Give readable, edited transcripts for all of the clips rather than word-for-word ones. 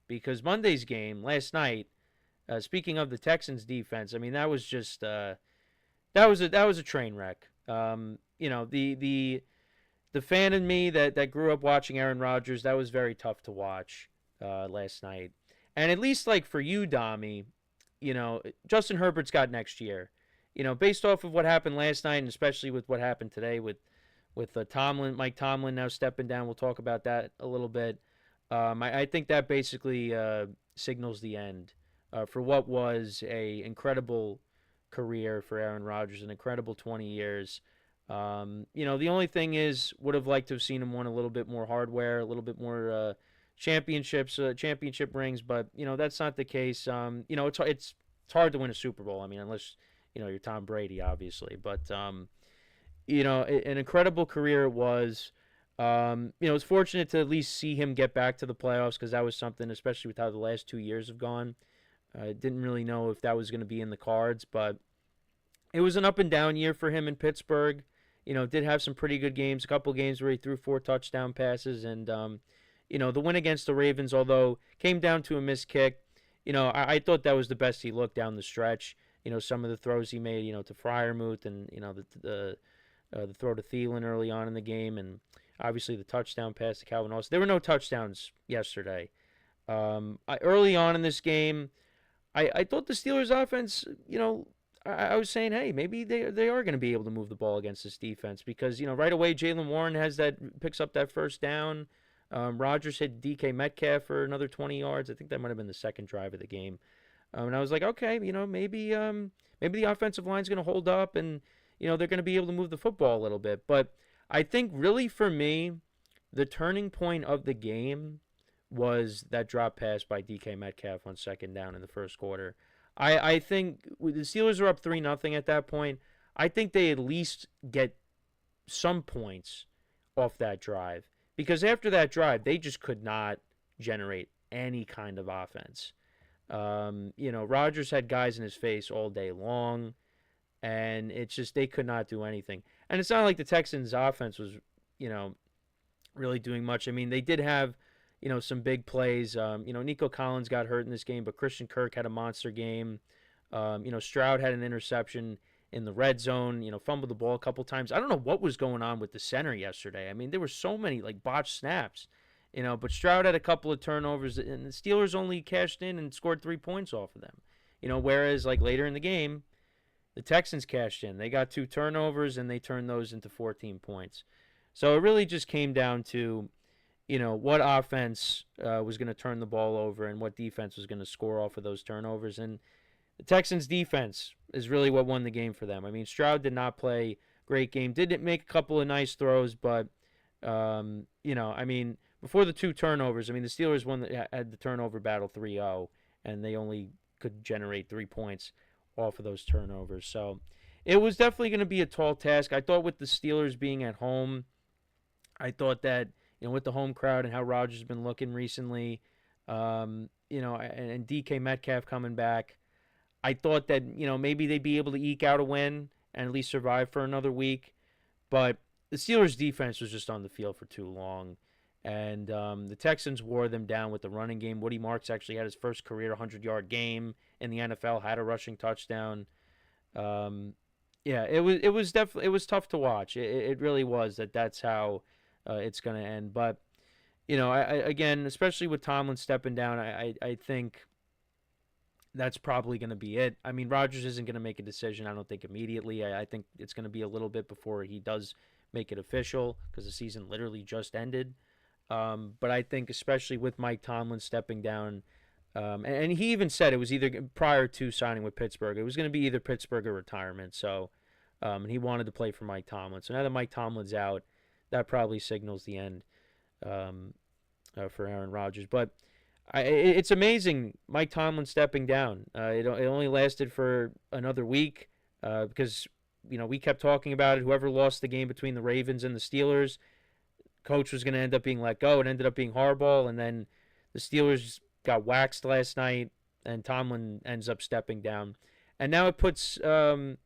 because Monday's game last night, speaking of the Texans defense, I mean that was just that was a train wreck. The fan in me that grew up watching Aaron Rodgers, that was very tough to watch last night. And at least like for you, Dommy, Justin Herbert's got next year. Based off of what happened last night, and especially with what happened today with Mike Tomlin now stepping down. We'll talk about that a little bit. I think that basically signals the end for what was a incredible career for Aaron Rodgers, an incredible 20 years. The only thing is, would have liked to have seen him win a little bit more hardware, a little bit more championship rings, but that's not the case. It's hard to win a Super Bowl. I mean, unless you're Tom Brady, obviously. But an incredible career it was. It's fortunate to at least see him get back to the playoffs because that was something, especially with how the last 2 years have gone. I didn't really know if that was going to be in the cards, but it was an up and down year for him in Pittsburgh. Did have some pretty good games, a couple games where he threw 4 touchdown passes, and the win against the Ravens, although came down to a missed kick, I thought that was the best he looked down the stretch. Some of the throws he made, to Freiermuth, and the throw to Thielen early on in the game, and obviously the touchdown pass to Calvin Austin. There were no touchdowns yesterday. Early on in this game, I thought the Steelers' offense, I was saying, hey, maybe they are going to be able to move the ball against this defense because, right away Jaylen Warren picks up that first down. Rodgers hit DK Metcalf for another 20 yards. I think that might have been the second drive of the game. And I was like, okay, maybe the offensive line's going to hold up and, they're going to be able to move the football a little bit. But I think really for me, the turning point of the game was that drop pass by DK Metcalf on second down in the first quarter. I think the Steelers are up 3-0 at that point. I think they at least get some points off that drive because after that drive, they just could not generate any kind of offense. Rodgers had guys in his face all day long, and it's just they could not do anything. And it's not like the Texans' offense was, really doing much. I mean, they did have some big plays. Nico Collins got hurt in this game, but Christian Kirk had a monster game. Stroud had an interception in the red zone, fumbled the ball a couple times. I don't know what was going on with the center yesterday. I mean, there were so many, botched snaps, but Stroud had a couple of turnovers, and the Steelers only cashed in and scored 3 points off of them. Whereas, later in the game, the Texans cashed in. They got 2 turnovers, and they turned those into 14 points. So it really just came down to what offense was going to turn the ball over and what defense was going to score off of those turnovers. And the Texans' defense is really what won the game for them. I mean, Stroud did not play great game. Did make a couple of nice throws, but, before the 2 turnovers, the Steelers had the turnover battle 3-0, and they only could generate 3 points off of those turnovers. So it was definitely going to be a tall task. I thought with the Steelers being at home, I thought that, with the home crowd and how Rodgers has been looking recently, and DK Metcalf coming back, I thought that, maybe they'd be able to eke out a win and at least survive for another week. But the Steelers' defense was just on the field for too long. And the Texans wore them down with the running game. Woody Marks actually had his first career 100-yard game in the NFL, had a rushing touchdown. It was tough to watch. It really was that's how it's going to end. But, again, especially with Tomlin stepping down, I think that's probably going to be it. I mean, Rodgers isn't going to make a decision, I don't think, immediately. I think it's going to be a little bit before he does make it official because the season literally just ended. But I think especially with Mike Tomlin stepping down, and he even said it was either prior to signing with Pittsburgh, it was going to be either Pittsburgh or retirement. So and he wanted to play for Mike Tomlin. So now that Mike Tomlin's out, that probably signals the end for Aaron Rodgers. But it's amazing Mike Tomlin stepping down. It only lasted for another week because we kept talking about it. Whoever lost the game between the Ravens and the Steelers, coach was going to end up being let go. It ended up being Harbaugh, and then the Steelers got waxed last night, and Tomlin ends up stepping down. And now it puts an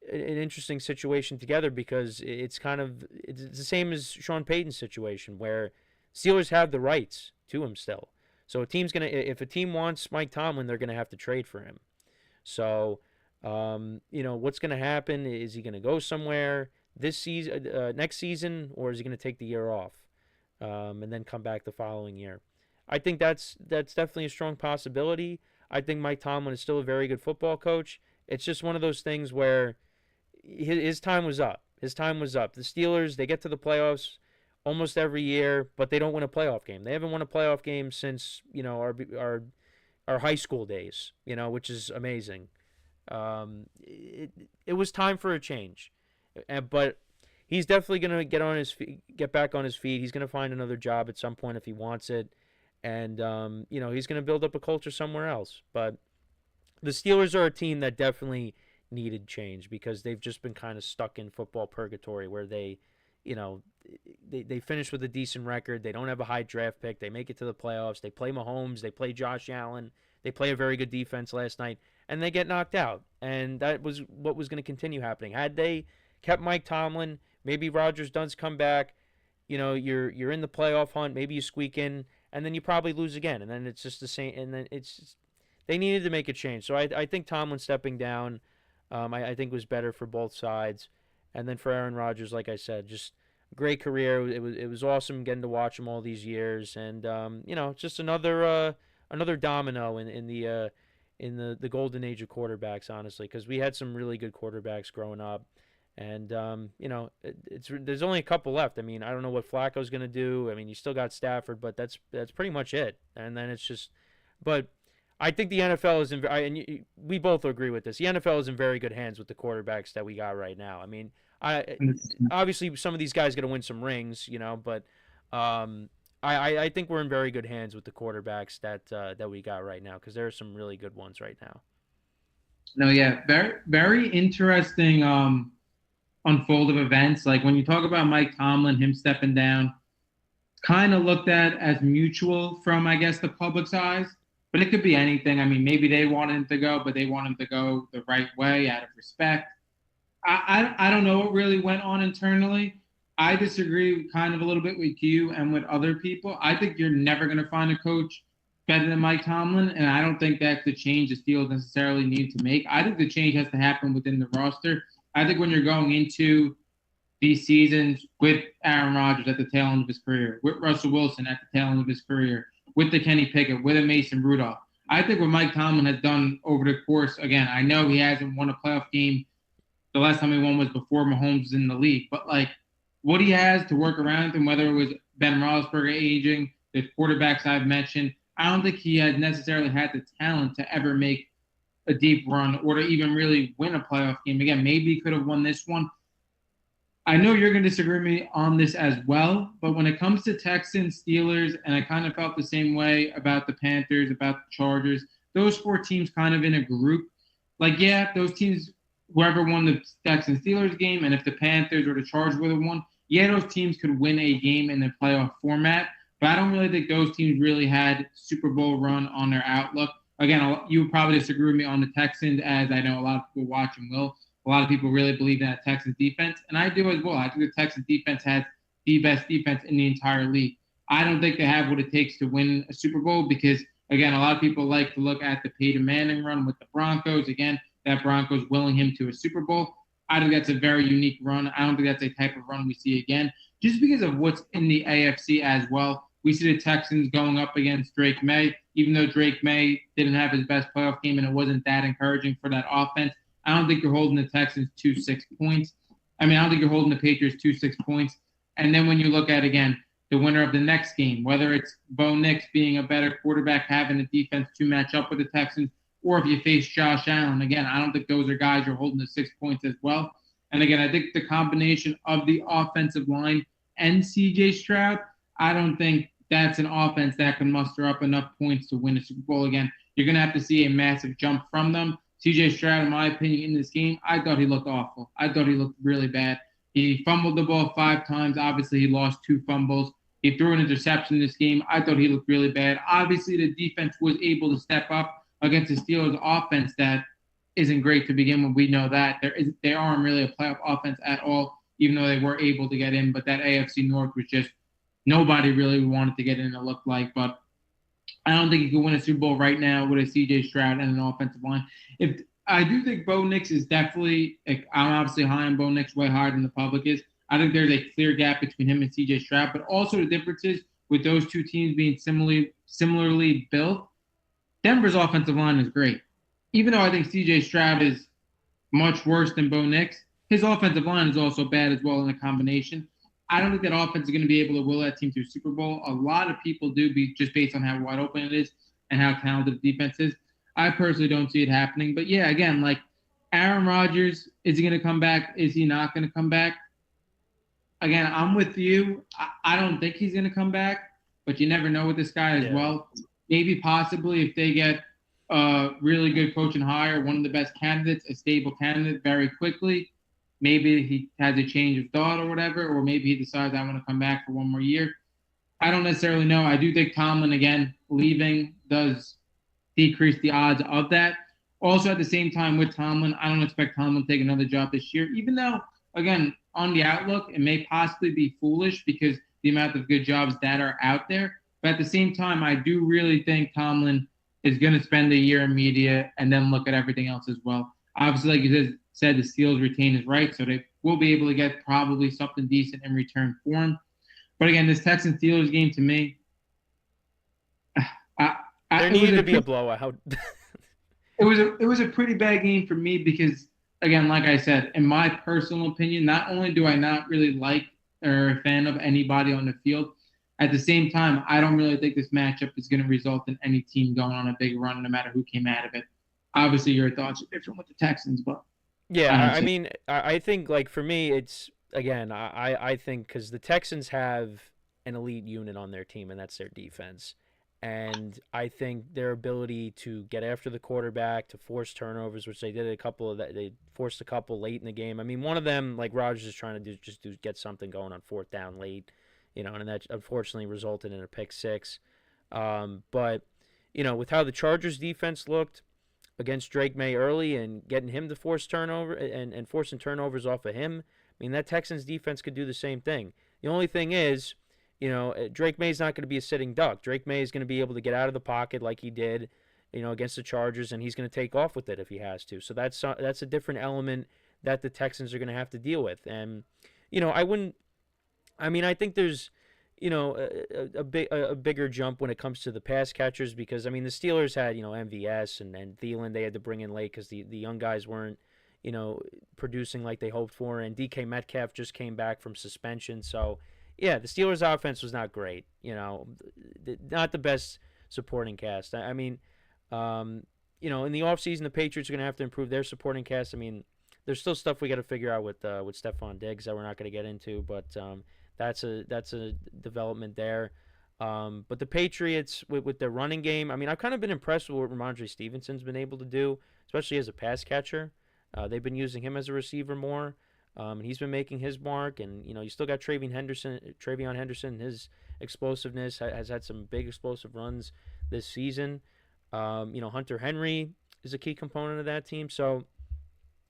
interesting situation together because it's the same as Sean Payton's situation where Steelers have the rights to him still. So if a team wants Mike Tomlin, they're gonna have to trade for him. So, what's gonna happen? Is he gonna go somewhere this season, next season, or is he gonna take the year off, and then come back the following year? I think that's definitely a strong possibility. I think Mike Tomlin is still a very good football coach. It's just one of those things where his time was up. His time was up. The Steelers, they get to the playoffs almost every year, but they don't win a playoff game. They haven't won a playoff game since our high school days, which is amazing. It was time for a change, but he's definitely gonna get back on his feet. He's gonna find another job at some point if he wants it, and he's gonna build up a culture somewhere else. But the Steelers are a team that definitely needed change because they've just been kind of stuck in football purgatory where you know, they finish with a decent record. They don't have a high draft pick. They make it to the playoffs. They play Mahomes. They play Josh Allen. They play a very good defense last night, and they get knocked out. And that was what was going to continue happening. Had they kept Mike Tomlin, maybe Rodgers does come back. You're in the playoff hunt. Maybe you squeak in, and then you probably lose again. And then it's just the same. And then they needed to make a change. So I think Tomlin stepping down, I think was better for both sides. And then for Aaron Rodgers, like I said, just great career. It was awesome getting to watch him all these years, and just another domino in the golden age of quarterbacks, honestly, because we had some really good quarterbacks growing up, and there's only a couple left. I mean, I don't know what Flacco's going to do. I mean, you still got Stafford, but that's pretty much it. And then it's just, but I think the NFL is and we both agree with this. The NFL is in very good hands with the quarterbacks that we got right now. I mean, obviously some of these guys got to win some rings, but I think we're in very good hands with the quarterbacks that we got right now because there are some really good ones right now. No, yeah, very very interesting unfold of events. Like when you talk about Mike Tomlin, him stepping down, kind of looked at as mutual from I guess the public's eyes. But it could be anything. I mean, maybe they want him to go, but they want him to go the right way out of respect. I don't know what really went on internally. I disagree kind of a little bit with you and with other people. I think you're never going to find a coach better than Mike Tomlin, and I don't think that's the change the Steelers necessarily need to make. I think the change has to happen within the roster. I think when you're going into these seasons with Aaron Rodgers at the tail end of his career, with Russell Wilson at the tail end of his career, with the Kenny Pickett, with a Mason Rudolph. I think what Mike Tomlin has done over the course, again, I know he hasn't won a playoff game. The last time he won was before Mahomes was in the league. But, what he has to work around him, whether it was Ben Roethlisberger aging, the quarterbacks I've mentioned, I don't think he has necessarily had the talent to ever make a deep run or to even really win a playoff game. Again, maybe he could have won this one. I know you're going to disagree with me on this as well, but when it comes to Texans, Steelers, and I kind of felt the same way about the Panthers, about the Chargers, those four teams kind of in a group. Those teams, whoever won the Texans Steelers game, and if the Panthers or the Chargers would have won, those teams could win a game in the playoff format. But I don't really think those teams really had Super Bowl run on their outlook. Again, you would probably disagree with me on the Texans, as I know a lot of people watching will. A lot of people really believe in that Texans defense, and I do as well. I think the Texans defense has the best defense in the entire league. I don't think they have what it takes to win a Super Bowl because, again, a lot of people like to look at the Peyton Manning run with the Broncos. Again, that Broncos willing him to a Super Bowl. I think that's a very unique run. I don't think that's a type of run we see again, just because of what's in the AFC as well. We see the Texans going up against Drake May, even though Drake May didn't have his best playoff game and it wasn't that encouraging for that offense. I don't think you're holding the Texans 2-6 points. I don't think you're holding the Patriots 2-6 points. And then when you look at, again, the winner of the next game, whether it's Bo Nix being a better quarterback, having a defense to match up with the Texans, or if you face Josh Allen, again, I don't think those are guys you're holding the 6 points as well. And again, I think the combination of the offensive line and C.J. Stroud, I don't think that's an offense that can muster up enough points to win a Super Bowl again. You're going to have to see a massive jump from them. C.J. Stroud, in my opinion, in this game, I thought he looked awful. I thought he looked really bad. He fumbled the ball 5 times. Obviously, he lost 2 fumbles. He threw an interception in this game. I thought he looked really bad. Obviously, the defense was able to step up against the Steelers offense that isn't great to begin with. We know that. They aren't really a playoff offense at all, even though they were able to get in. But that AFC North was just nobody really wanted to get in, it looked like. But I don't think he could win a Super Bowl right now with a C.J. Stroud and an offensive line. If I do think Bo Nix is definitely, like, I'm obviously high on Bo Nix, way higher than the public is. I think there's a clear gap between him and C.J. Stroud, but also the differences with those two teams being similarly built. Denver's offensive line is great. Even though I think C.J. Stroud is much worse than Bo Nix, his offensive line is also bad as well in a combination. I don't think that offense is going to be able to will that team to a Super Bowl. A lot of people do, just based on how wide open it is and how talented the defense is. I personally don't see it happening. But yeah, again, like Aaron Rodgers, is he going to come back? Is he not going to come back? Again, I'm with you. I don't think he's going to come back, but you never know with this guy as well. Maybe possibly if they get a really good coach and hire, one of the best candidates, a stable candidate very quickly. Maybe he has a change of thought or whatever, or maybe he decides I want to come back for one more year. I don't necessarily know. I do think Tomlin, again, leaving does decrease the odds of that. Also, at the same time with Tomlin, I don't expect Tomlin to take another job this year, even though, again, on the outlook, it may possibly be foolish because the amount of good jobs that are out there. But at the same time, I do really think Tomlin is going to spend a year in media and then look at everything else as well. Obviously, like you said, the Steelers retain his right, so they will be able to get probably something decent in return for him. But again, this Texans-Steelers game to me, there needed to be a blowout. It was a pretty bad game for me because, again, like I said, in my personal opinion, not only do I not really like or a fan of anybody on the field, at the same time, I don't really think this matchup is going to result in any team going on a big run, no matter who came out of it. Obviously, your thoughts are different with the Texans, but yeah, I mean, I think, like, for me, it's, again, I think because the Texans have an elite unit on their team, and that's their defense. And I think their ability to get after the quarterback, to force turnovers, which they did they forced a couple late in the game. I mean, one of them, like Rodgers is trying to get something going on fourth down late, and that unfortunately resulted in a pick six. But, with how the Chargers defense looked against Drake May early and getting him to force turnover and forcing turnovers off of him, I mean, that Texans defense could do the same thing. The only thing is, Drake May's not going to be a sitting duck. Drake May is going to be able to get out of the pocket like he did, against the Chargers, and he's going to take off with it if he has to. So that's a different element that the Texans are going to have to deal with. And, I think there's, a bigger jump when it comes to the pass catchers because, the Steelers had, MVS and Thielen they had to bring in late because the young guys weren't, producing like they hoped for, and DK Metcalf just came back from suspension, so yeah, the Steelers' offense was not great. Not the best supporting cast. In the offseason, the Patriots are going to have to improve their supporting cast. There's still stuff we got to figure out with Stephon Diggs that we're not going to get into, but that's a development there. But the Patriots with their running game, I've kind of been impressed with what Ramondre Stevenson's been able to do, especially as a pass catcher. They've been using him as a receiver more. And he's been making his mark, and you still got TreVeyon Henderson. His explosiveness has had some big explosive runs this season. Hunter Henry is a key component of that team. So,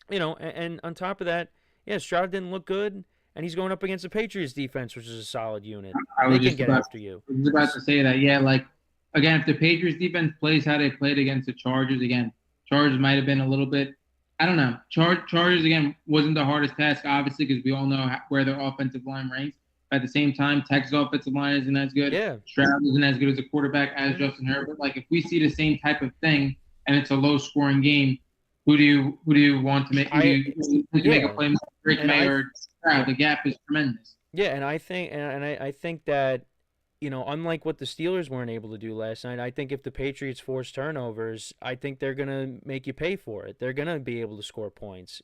and on top of that, yeah, Stroud didn't look good, and he's going up against the Patriots defense, which is a solid unit. They can get after you. I was about to say that. Yeah, like again, if the Patriots defense plays how they played against the Chargers, Chargers might have been a little bit. I don't know. Chargers, again, wasn't the hardest task, obviously, because we all know where their offensive line ranks. But at the same time, Texas' offensive line isn't as good. Yeah. Stroud isn't as good as a quarterback as Justin Herbert. Like, if we see the same type of thing and it's a low-scoring game, who do you want to make? Make a play? Drake May or Stroud? The gap is tremendous. Yeah, and I think that, unlike what the Steelers weren't able to do last night, I think if the Patriots force turnovers, I think they're going to make you pay for it. They're going to be able to score points,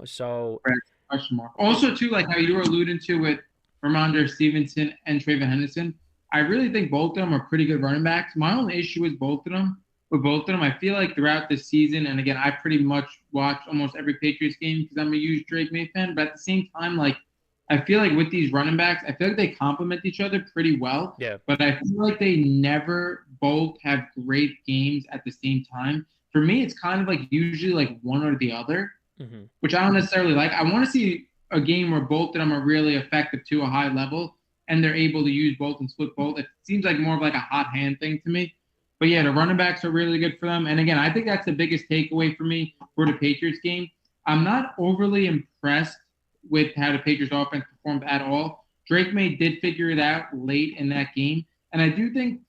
so. Question mark. Also, too, like how you were alluding to with Ramondre Stevenson and TreVeyon Henderson, I really think both of them are pretty good running backs. My only issue with both of them, I feel like throughout this season, and again, I pretty much watch almost every Patriots game because I'm a huge Drake May fan, but at the same time, like, I feel like with these running backs, I feel like they complement each other pretty well. Yeah. But I feel like they never both have great games at the same time. For me, it's kind of like usually like one or the other, which I don't necessarily like. I want to see a game where both of them are really effective to a high level and they're able to use both and split both. It seems like more of like a hot hand thing to me. But yeah, the running backs are really good for them. And again, I think that's the biggest takeaway for me for the Patriots game. I'm not overly impressed with how the Patriots offense performed at all. Drake May did figure it out late in that game. And I do think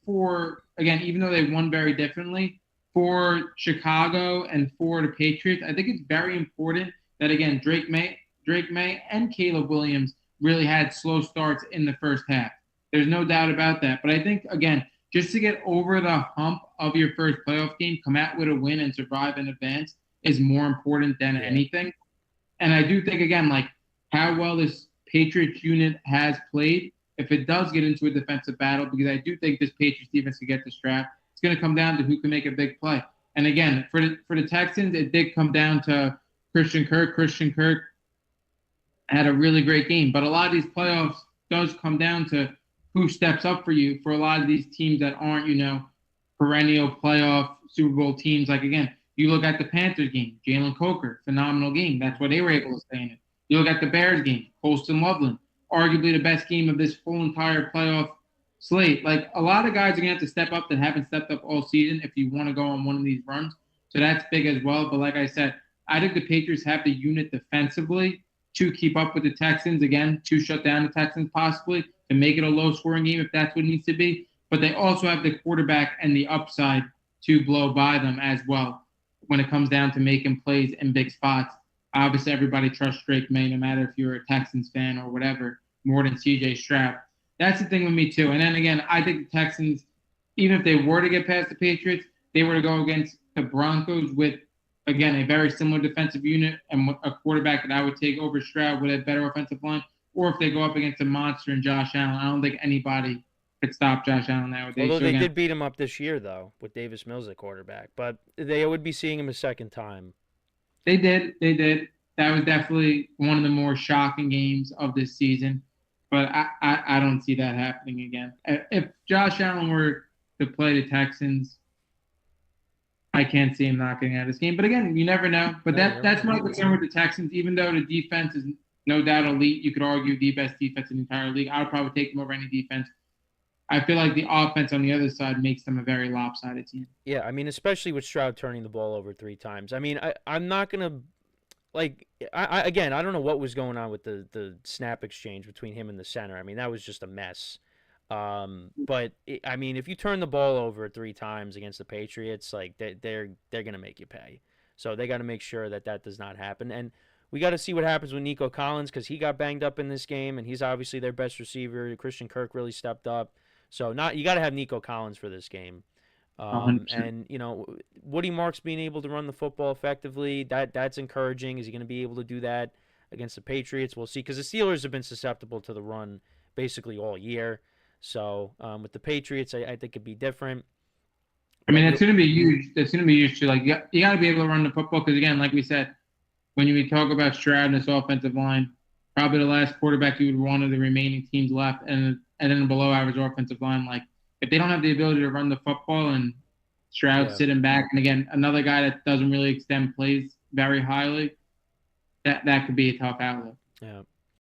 again, even though they won very differently, for Chicago and for the Patriots, I think it's very important that, again, Drake May and Caleb Williams really had slow starts in the first half. There's no doubt about that. But I think, again, just to get over the hump of your first playoff game, come out with a win and survive in advance is more important than anything. And I do think, again, like how well this Patriots unit has played, if it does get into a defensive battle, because I do think this Patriots defense can get the strap, it's going to come down to who can make a big play. And again, for the Texans, it did come down to Christian Kirk. Christian Kirk had a really great game. But a lot of these playoffs does come down to who steps up for you for a lot of these teams that aren't, perennial playoff Super Bowl teams. Like, again, you look at the Panthers game, Jalen Coker, phenomenal game. That's what they were able to stay in it. You look at the Bears game, Colston Loveland, arguably the best game of this whole entire playoff slate. Like, a lot of guys are going to have to step up that haven't stepped up all season if you want to go on one of these runs. So that's big as well. But like I said, I think the Patriots have the unit defensively to keep up with the Texans, again, to shut down the Texans possibly, to make it a low-scoring game if that's what it needs to be. But they also have the quarterback and the upside to blow by them as well when it comes down to making plays in big spots. Obviously, everybody trusts Drake May, no matter if you're a Texans fan or whatever, more than C.J. Stroud. That's the thing with me, too. And then, again, I think the Texans, even if they were to get past the Patriots, they were to go against the Broncos with, again, a very similar defensive unit and a quarterback that I would take over Stroud with a better offensive line, or if they go up against a monster in Josh Allen. I don't think anybody could stop Josh Allen nowadays. Although So they again, did beat him up this year, though, with Davis Mills at quarterback. But they would be seeing him a second time. they did. They did. That was definitely one of the more shocking games of this season. But I don't see that happening again. If Josh Allen were to play the Texans, I can't see him not getting out of this game. But again, you never know. But that's my concern with the Texans. Even though the defense is no doubt elite, you could argue the best defense in the entire league. I would probably take them over any defense. I feel like the offense on the other side makes them a very lopsided team. Yeah, I mean, especially with Stroud turning the ball over 3 times. I mean, I'm not going to, like, again, I don't know what was going on with the snap exchange between him and the center. I mean, that was just a mess. But I mean, if you turn the ball over 3 times against the Patriots, like they're gonna make you pay. So they got to make sure that does not happen. And we got to see what happens with Nico Collins because he got banged up in this game, and he's obviously their best receiver. Christian Kirk really stepped up. So you got to have Nico Collins for this game. 100%. And Woody Marks being able to run the football effectively, that's encouraging. Is he going to be able to do that against the Patriots? We'll see, because the Steelers have been susceptible to the run basically all year. So with the Patriots, I think it'd be different. I mean, it's going to be huge. That's going to be huge too. Like, you got to be able to run the football because, again, like we said, when we talk about Stroud and this offensive line, probably the last quarterback you would want of the remaining teams left, and then a below-average offensive line. Like, if they don't have the ability to run the football and Stroud sitting back, and again, another guy that doesn't really extend plays very highly, that could be a tough outlet. Yeah.